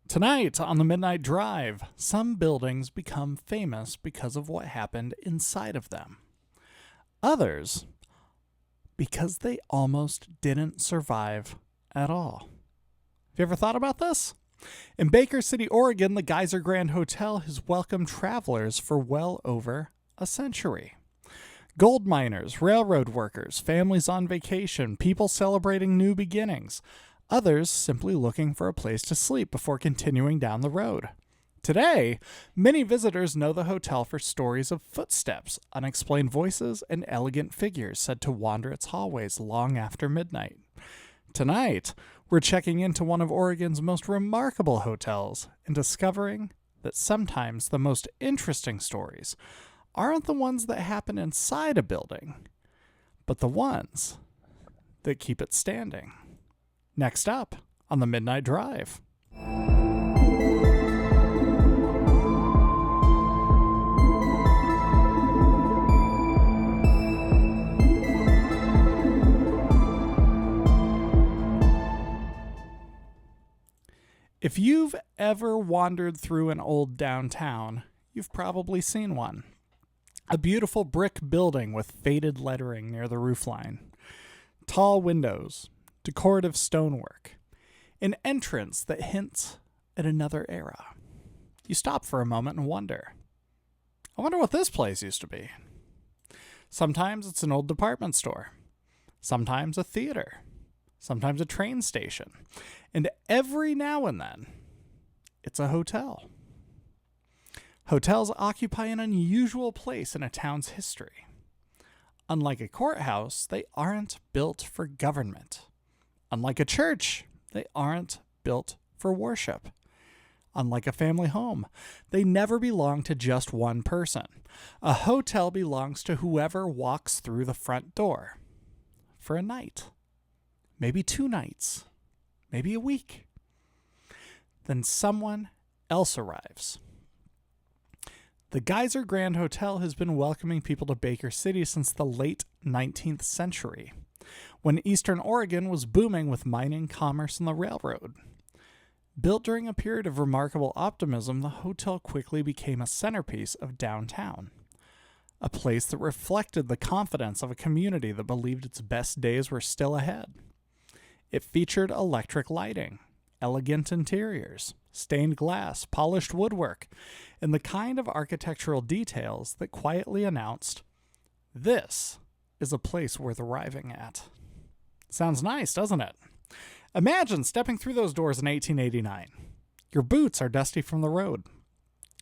Tonight on the Midnight Drive, some buildings become famous because of what happened inside of them. Others, because they almost didn't survive at all. Have you ever thought about this? In Baker City, Oregon, the Geiser Grand Hotel has welcomed travelers for well over a century. Gold miners, railroad workers, families on vacation, people celebrating new beginnings, others simply looking for a place to sleep before continuing down the road. Today, many visitors know the hotel for stories of footsteps, unexplained voices, and elegant figures said to wander its hallways long after midnight. Tonight, we're checking into one of Oregon's most remarkable hotels and discovering that sometimes the most interesting stories aren't the ones that happen inside a building, but the ones that keep it standing. Next up on the Midnight Drive. If you've ever wandered through an old downtown, you've probably seen one. A beautiful brick building with faded lettering near the roofline. Tall windows, decorative stonework, an entrance that hints at another era. You stop for a moment and wonder, I wonder what this place used to be. Sometimes it's an old department store, sometimes a theater, sometimes a train station, and every now and then, it's a hotel. Hotels occupy an unusual place in a town's history. Unlike a courthouse, they aren't built for government. Unlike a church, they aren't built for worship. Unlike a family home, they never belong to just one person. A hotel belongs to whoever walks through the front door. For a night. Maybe 2 nights. Maybe a week. Then someone else arrives. The Geiser Grand Hotel has been welcoming people to Baker City since the late 19th century, when Eastern Oregon was booming with mining, commerce, and the railroad. Built during a period of remarkable optimism, the hotel quickly became a centerpiece of downtown, a place that reflected the confidence of a community that believed its best days were still ahead. It featured electric lighting, elegant interiors, stained glass, polished woodwork, and the kind of architectural details that quietly announced, this is a place worth arriving at. Sounds nice, doesn't it? Imagine stepping through those doors in 1889. Your boots are dusty from the road.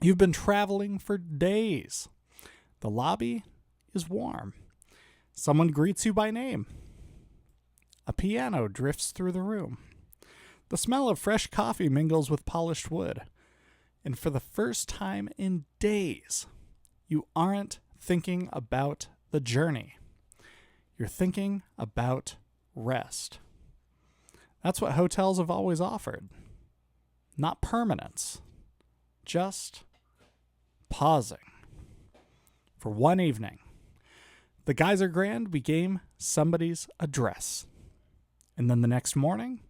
You've been traveling for days. The lobby is warm. Someone greets you by name. A piano drifts through the room. The smell of fresh coffee mingles with polished wood. And for the first time in days, you aren't thinking about the journey. You're thinking about rest. That's what hotels have always offered. Not permanence. Just pausing. For one evening, the Geiser Grand became somebody's address. And then the next morning,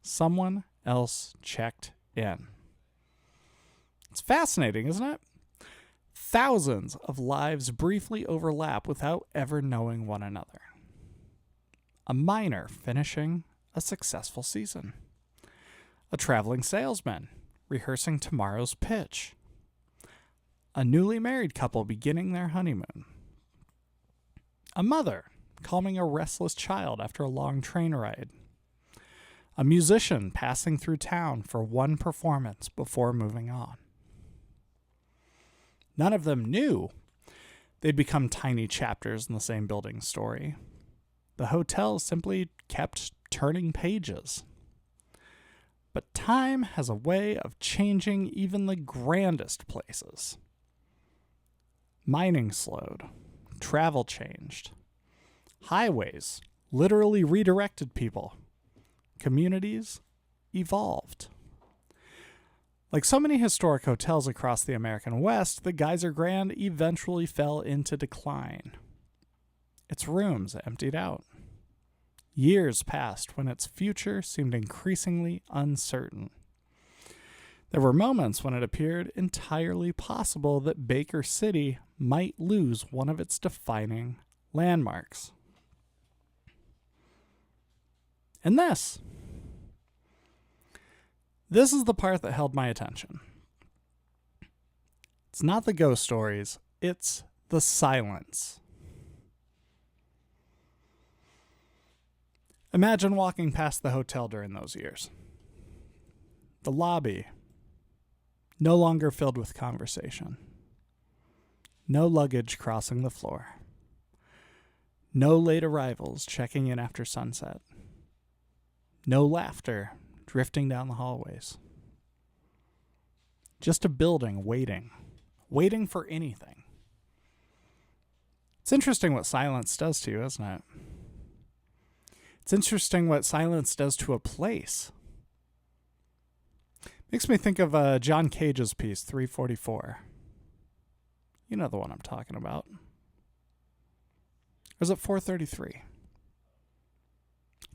someone else checked in. It's fascinating, isn't it? Thousands of lives briefly overlap without ever knowing one another. A miner finishing a successful season. A traveling salesman rehearsing tomorrow's pitch. A newly married couple beginning their honeymoon. A mother calming a restless child after a long train ride. A musician passing through town for one performance before moving on. None of them knew they'd become tiny chapters in the same building story. The hotel simply kept turning pages. But time has a way of changing even the grandest places. Mining slowed. Travel changed. Highways literally redirected people. Communities evolved. Like so many historic hotels across the American West, the Geiser Grand eventually fell into decline. Its rooms emptied out. Years passed when its future seemed increasingly uncertain. There were moments when it appeared entirely possible that Baker City might lose one of its defining landmarks. And this is the part that held my attention. It's not the ghost stories, it's the silence. Imagine walking past the hotel during those years. The lobby, no longer filled with conversation. No luggage crossing the floor. No late arrivals checking in after sunset. No laughter drifting down the hallways. Just a building waiting for anything. It's interesting what silence does to you, isn't it? It's interesting what silence does to a place. Makes me think of John Cage's piece, 344. You know the one I'm talking about. Or is it 433?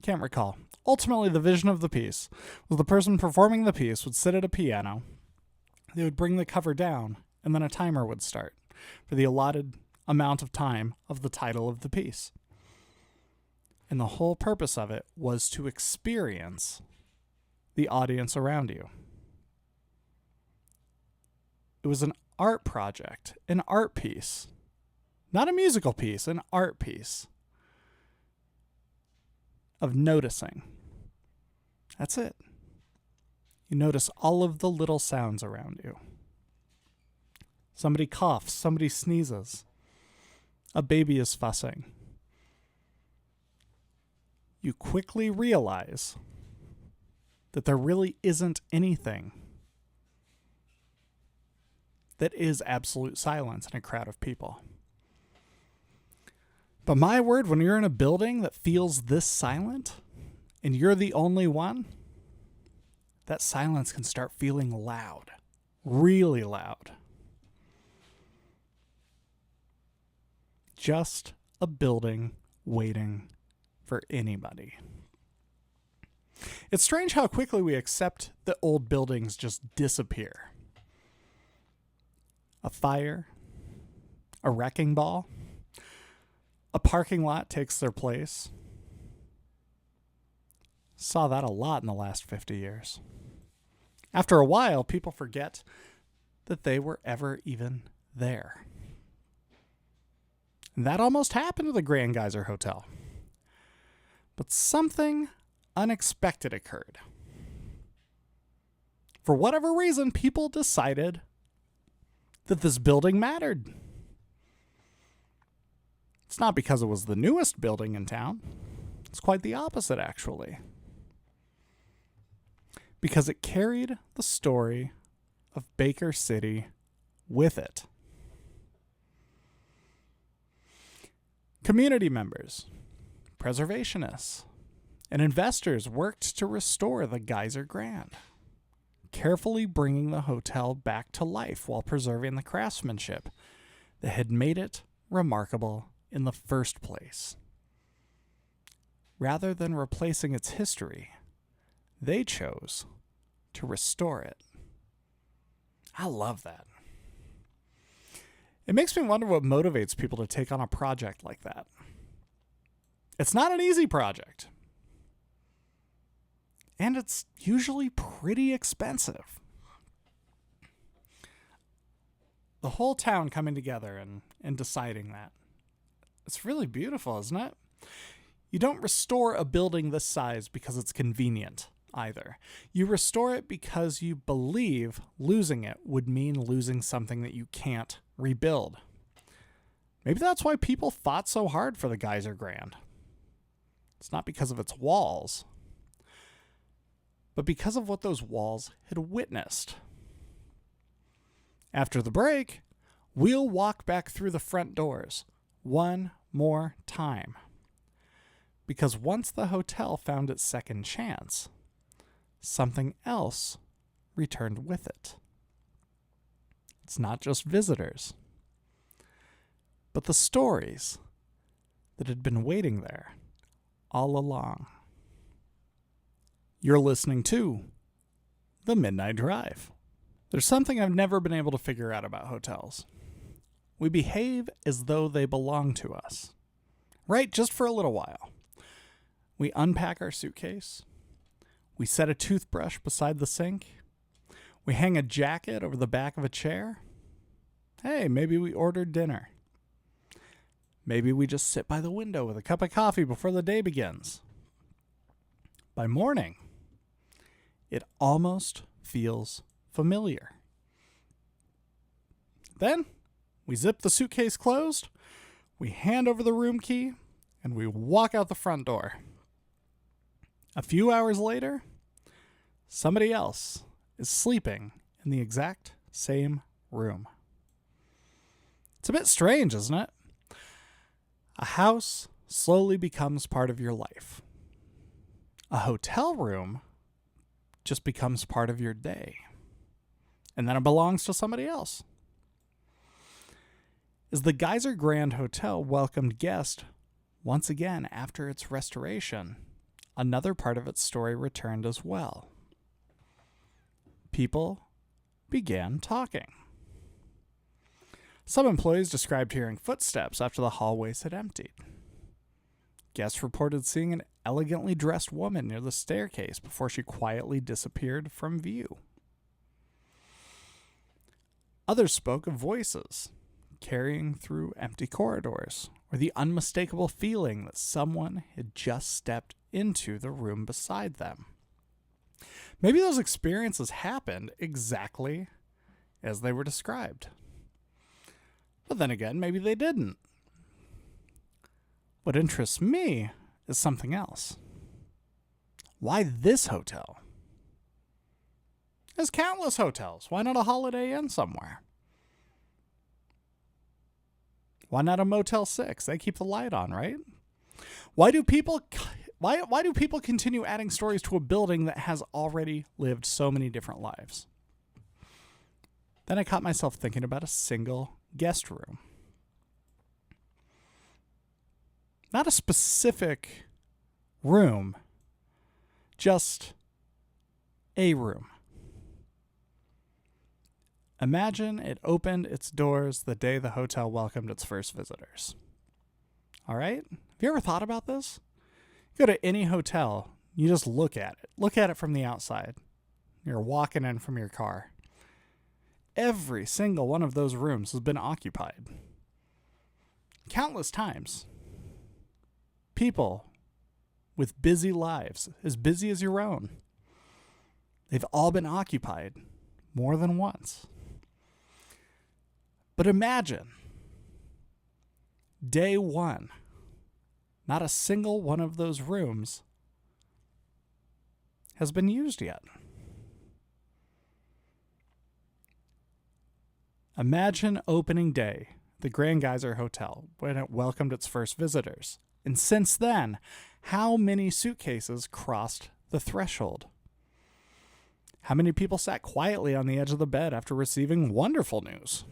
Can't recall. Ultimately, the vision of the piece was the person performing the piece would sit at a piano, they would bring the cover down, and then a timer would start for the allotted amount of time of the title of the piece. And the whole purpose of it was to experience the audience around you. It was an art project, an art piece. Not a musical piece, an art piece. Of noticing. That's it. You notice all of the little sounds around you. Somebody coughs, somebody sneezes. A baby is fussing. You quickly realize that there really isn't anything that is absolute silence in a crowd of people. But my word, when you're in a building that feels this silent and you're the only one, that silence can start feeling loud, really loud. Just a building waiting for anybody. It's strange how quickly we accept that old buildings just disappear. A fire, a wrecking ball, a parking lot takes their place. Saw that a lot in the last 50 years. After a while, people forget that they were ever even there. And that almost happened to the Grand Geyser Hotel. But something unexpected occurred. For whatever reason, people decided that this building mattered. It's not because it was the newest building in town. It's quite the opposite, actually. Because it carried the story of Baker City with it. Community members, preservationists, and investors worked to restore the Geiser Grand, carefully bringing the hotel back to life while preserving the craftsmanship that had made it remarkable in the first place. Rather than replacing its history, they chose to restore it. I love that. It makes me wonder what motivates people to take on a project like that. It's not an easy project. And it's usually pretty expensive. The whole town coming together and deciding that. It's really beautiful, isn't it? You don't restore a building this size because it's convenient either. You restore it because you believe losing it would mean losing something that you can't rebuild. Maybe that's why people fought so hard for the Geyser Grand. It's not because of its walls, but because of what those walls had witnessed. After the break, we'll walk back through the front doors one more time. Because once the hotel found its second chance, something else returned with it. It's not just visitors, but the stories that had been waiting there all along. You're listening to The Midnight Drive. There's something I've never been able to figure out about hotels. We behave as though they belong to us, right? Just for a little while. We unpack our suitcase. We set a toothbrush beside the sink. We hang a jacket over the back of a chair. Hey, maybe we ordered dinner. Maybe we just sit by the window with a cup of coffee before the day begins. By morning, it almost feels familiar. Then, we zip the suitcase closed, we hand over the room key, and we walk out the front door. A few hours later, somebody else is sleeping in the exact same room. It's a bit strange, isn't it? A house slowly becomes part of your life. A hotel room just becomes part of your day. And then it belongs to somebody else. As the Geiser Grand Hotel welcomed guests once again after its restoration, another part of its story returned as well. People began talking. Some employees described hearing footsteps after the hallways had emptied. Guests reported seeing an elegantly dressed woman near the staircase before she quietly disappeared from view. Others spoke of voices carrying through empty corridors, or the unmistakable feeling that someone had just stepped into the room beside them. Maybe those experiences happened exactly as they were described. But then again, maybe they didn't. What interests me is something else. Why this hotel? There's countless hotels. Why not a Holiday Inn somewhere? Why not a Motel 6? They keep the light on, right? Why do people continue adding stories to a building that has already lived so many different lives? Then I caught myself thinking about a single guest room. Not a specific room, just a room. Imagine it opened its doors the day the hotel welcomed its first visitors. All right? Have you ever thought about this? You go to any hotel, you just look at it. Look at it from the outside. You're walking in from your car. Every single one of those rooms has been occupied. Countless times. People with busy lives, as busy as your own. They've all been occupied more than once. But imagine, day one, not a single one of those rooms has been used yet. Imagine opening day, the Grand Geyser Hotel, when it welcomed its first visitors. And since then, how many suitcases crossed the threshold? How many people sat quietly on the edge of the bed after receiving wonderful news?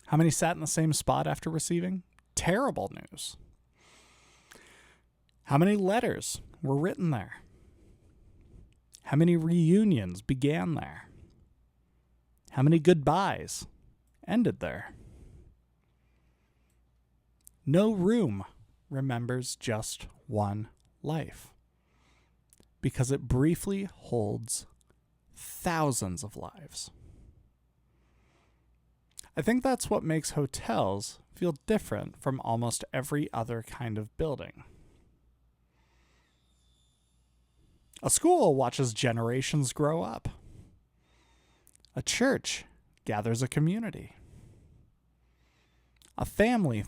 How many sat in the same spot after receiving terrible news? How many letters were written there? How many reunions began there? How many goodbyes ended there? No room remembers just one life, because it briefly holds thousands of lives. I think that's what makes hotels feel different from almost every other kind of building. A school watches generations grow up. A church gathers a community. A family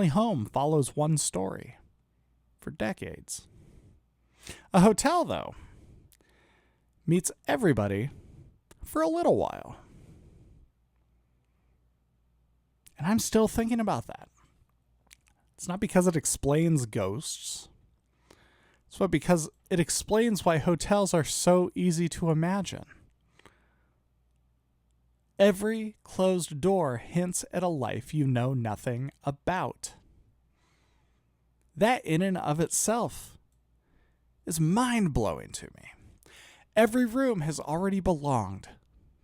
home follows one story for decades. A hotel, though, meets everybody for a little while. And I'm still thinking about that. It's not because it explains ghosts. It's because it explains why hotels are so easy to imagine. Every closed door hints at a life you know nothing about. That in and of itself is mind-blowing to me. Every room has already belonged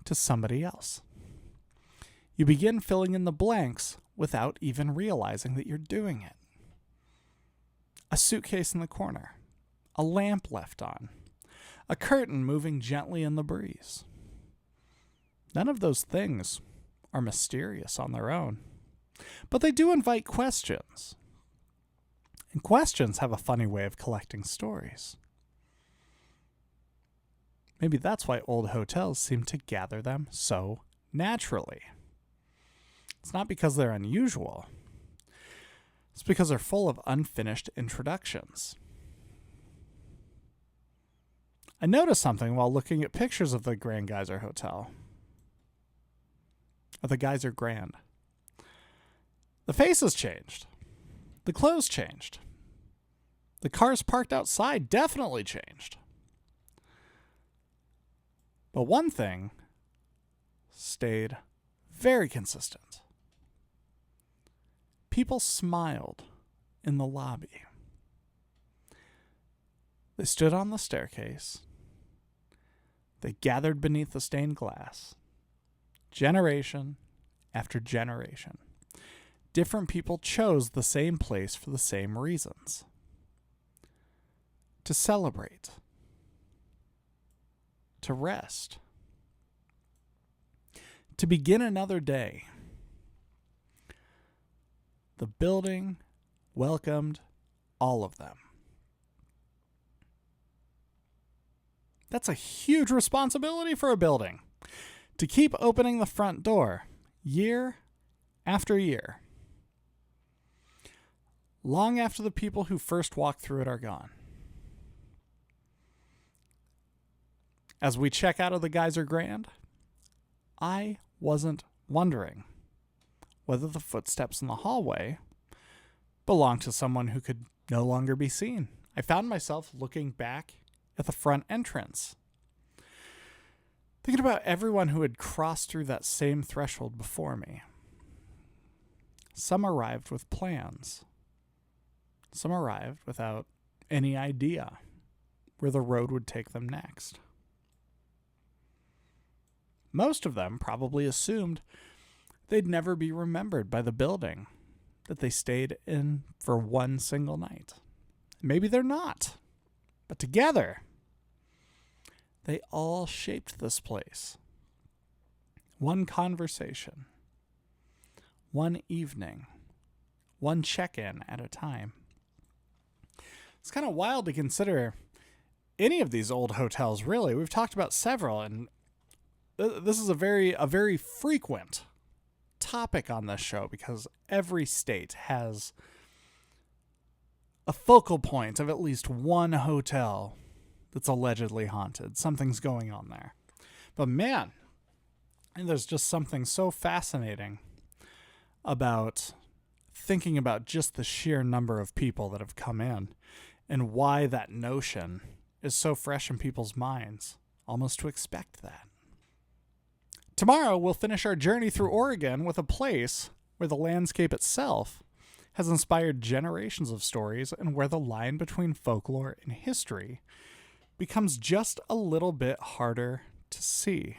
to somebody else. You begin filling in the blanks without even realizing that you're doing it. A suitcase in the corner, a lamp left on, a curtain moving gently in the breeze. None of those things are mysterious on their own, but they do invite questions. And questions have a funny way of collecting stories. Maybe that's why old hotels seem to gather them so naturally. It's not because they're unusual. It's because they're full of unfinished introductions. I noticed something while looking at pictures of the Grand Geyser Hotel. Or the Geyser Grand. The faces changed. The clothes changed. The cars parked outside definitely changed. But one thing stayed very consistent. People smiled in the lobby. They stood on the staircase. They gathered beneath the stained glass. Generation after generation. Different people chose the same place for the same reasons. To celebrate. To rest. To begin another day. The building welcomed all of them. That's a huge responsibility for a building. To keep opening the front door year after year. Long after the people who first walked through it are gone. As we check out of the Geyser Grand, I wasn't wondering whether the footsteps in the hallway belonged to someone who could no longer be seen. I found myself looking back at the front entrance, thinking about everyone who had crossed through that same threshold before me. Some arrived with plans. Some arrived without any idea where the road would take them next. Most of them probably assumed they'd never be remembered by the building that they stayed in for one single night. Maybe they're not, but together, they all shaped this place. One conversation, one evening, one check-in at a time. It's kind of wild to consider any of these old hotels, really. We've talked about several, and this is a very frequent topic on this show because every state has a focal point of at least one hotel that's allegedly haunted. Something's going on there. But man, and there's just something so fascinating about thinking about just the sheer number of people that have come in and why that notion is so fresh in people's minds, almost to expect that. Tomorrow, we'll finish our journey through Oregon with a place where the landscape itself has inspired generations of stories and where the line between folklore and history becomes just a little bit harder to see.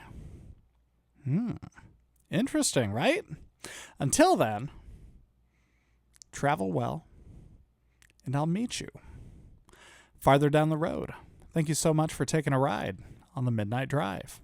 Interesting, right? Until then, travel well, and I'll meet you farther down the road. Thank you so much for taking a ride on the Midnight Drive.